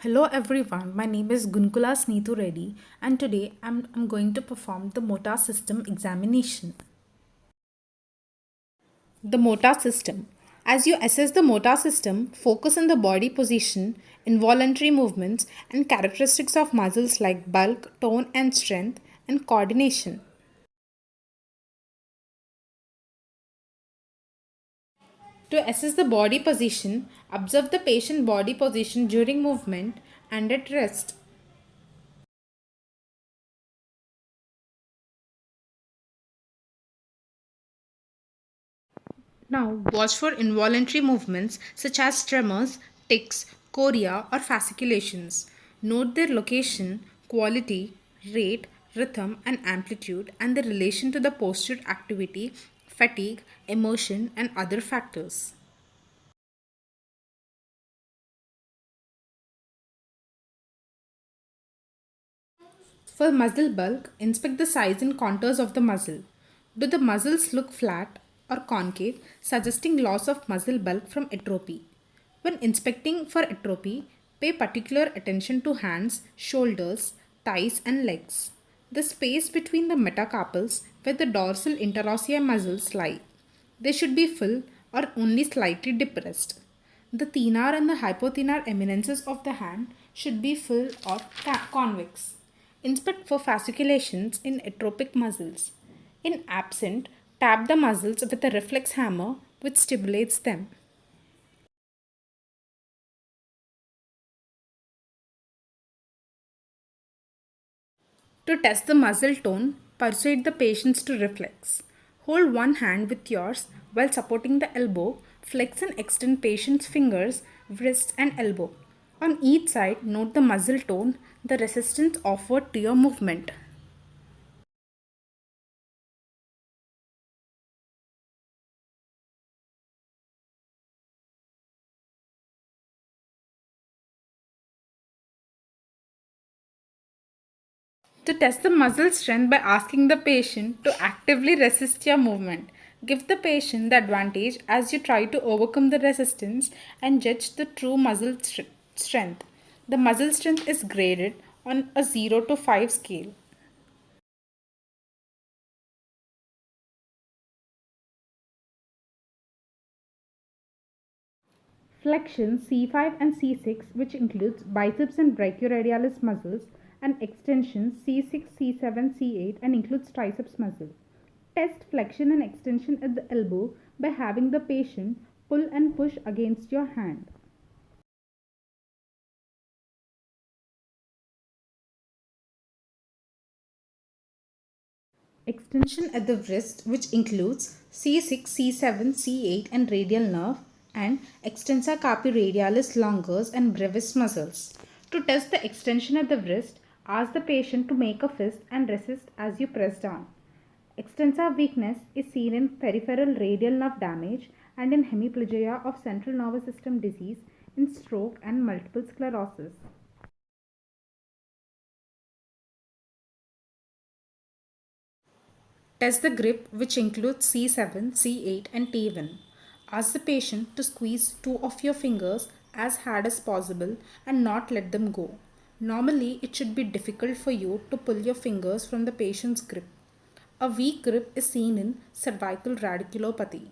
Hello everyone, my name is Gunkula Sneetu Reddy and today I'm going to perform the MOTA system examination. The MOTA system. As you assess the MOTA system, focus on the body position, involuntary movements, and characteristics of muscles like bulk, tone, and strength, and coordination. To assess the body position, observe the patient body position during movement and at rest. Now, watch for involuntary movements such as tremors, tics, chorea, or fasciculations. Note their location, quality, rate, rhythm, and amplitude, and the relation to the posture activity, fatigue, emotion, and other factors. For muscle bulk, inspect the size and contours of the muscle. Do the muscles look flat or concave, suggesting loss of muscle bulk from atrophy? When inspecting for atrophy, pay particular attention to hands, shoulders, thighs, and legs. The space between the metacarpals where the dorsal interosseous muscles lie. They should be full or only slightly depressed. The thenar and the hypothenar eminences of the hand should be full or convex. Inspect for fasciculations in atropic muscles. In absent, tap the muscles with a reflex hammer which stimulates them. To test the muscle tone, persuade the patients to reflex. Hold one hand with yours while supporting the elbow. Flex and extend patient's fingers, wrist, and elbow. On each side, note the muscle tone, the resistance offered to your movement. To test the muscle strength by asking the patient to actively resist your movement. Give the patient the advantage as you try to overcome the resistance and judge the true muscle strength. The muscle strength is graded on a 0 to 5 scale. Flexion C5 and C6, which includes biceps and brachioradialis muscles, and extension C6, C7, C8, and includes triceps muscle. Test flexion and extension at the elbow by having the patient pull and push against your hand. Extension at the wrist, which includes C6, C7, C8, and radial nerve, and extensor carpi radialis longus and brevis muscles. To test the extension at the wrist, ask the patient to make a fist and resist as you press down. Extensor weakness is seen in peripheral radial nerve damage and in hemiplegia of central nervous system disease, in stroke and multiple sclerosis. Test the grip, which includes C7, C8, and T1. Ask the patient to squeeze two of your fingers as hard as possible and not let them go. Normally, it should be difficult for you to pull your fingers from the patient's grip. A weak grip is seen in cervical radiculopathy.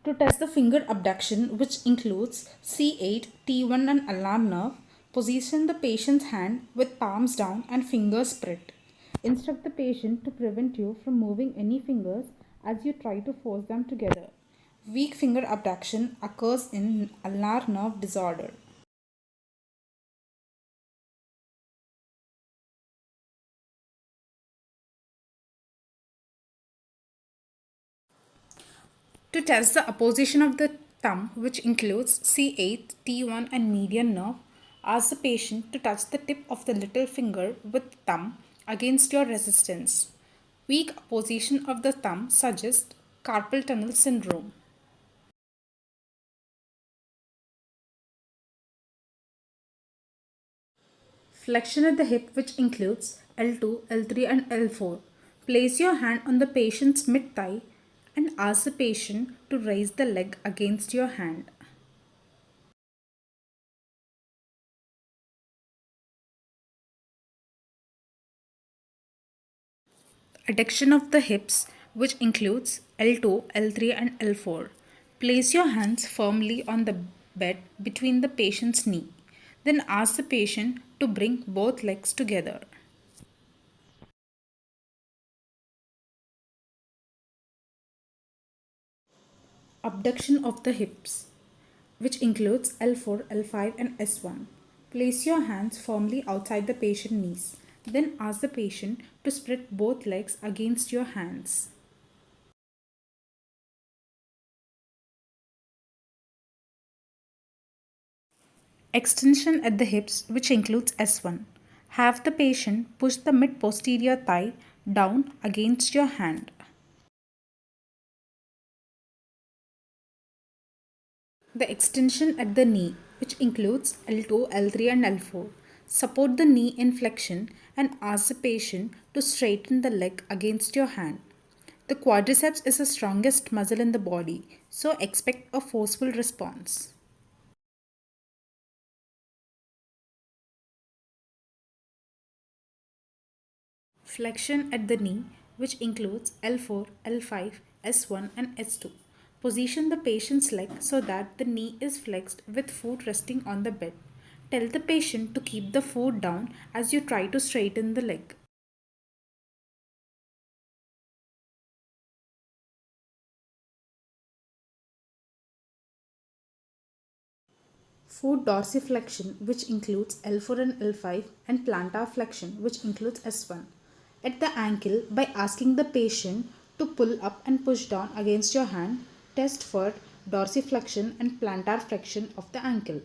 To test the finger abduction, which includes C8, T1, and ulnar nerve, position the patient's hand with palms down and fingers spread. Instruct the patient to prevent you from moving any fingers as you try to force them together. Weak finger abduction occurs in ulnar nerve disorder. To test the opposition of the thumb, which includes C8, T1, and median nerve, ask the patient to touch the tip of the little finger with thumb against your resistance. Weak opposition of the thumb suggests carpal tunnel syndrome. Flexion at the hip, which includes L2, L3, and L4. Place your hand on the patient's mid thigh and ask the patient to raise the leg against your hand. Adduction of the hips, which includes L2, L3, and L4. Place your hands firmly on the bed between the patient's knee. Then ask the patient to bring both legs together. Abduction of the hips, which includes L4, L5, and S1. Place your hands firmly outside the patient's knees. Then ask the patient to spread both legs against your hands. Extension at the hips, which includes S1. Have the patient push the mid posterior thigh down against your hand. The extension at the knee, which includes L2, L3, and L4. Support the knee in flexion and ask the patient to straighten the leg against your hand. The quadriceps is the strongest muscle in the body, so expect a forceful response. Flexion at the knee, which includes L4, L5, S1, and S2. Position the patient's leg so that the knee is flexed with foot resting on the bed. Tell the patient to keep the foot down as you try to straighten the leg. Foot dorsiflexion, which includes L4 and L5, and plantar flexion, which includes S1. At the ankle, by asking the patient to pull up and push down against your hand, test for dorsiflexion and plantar flexion of the ankle.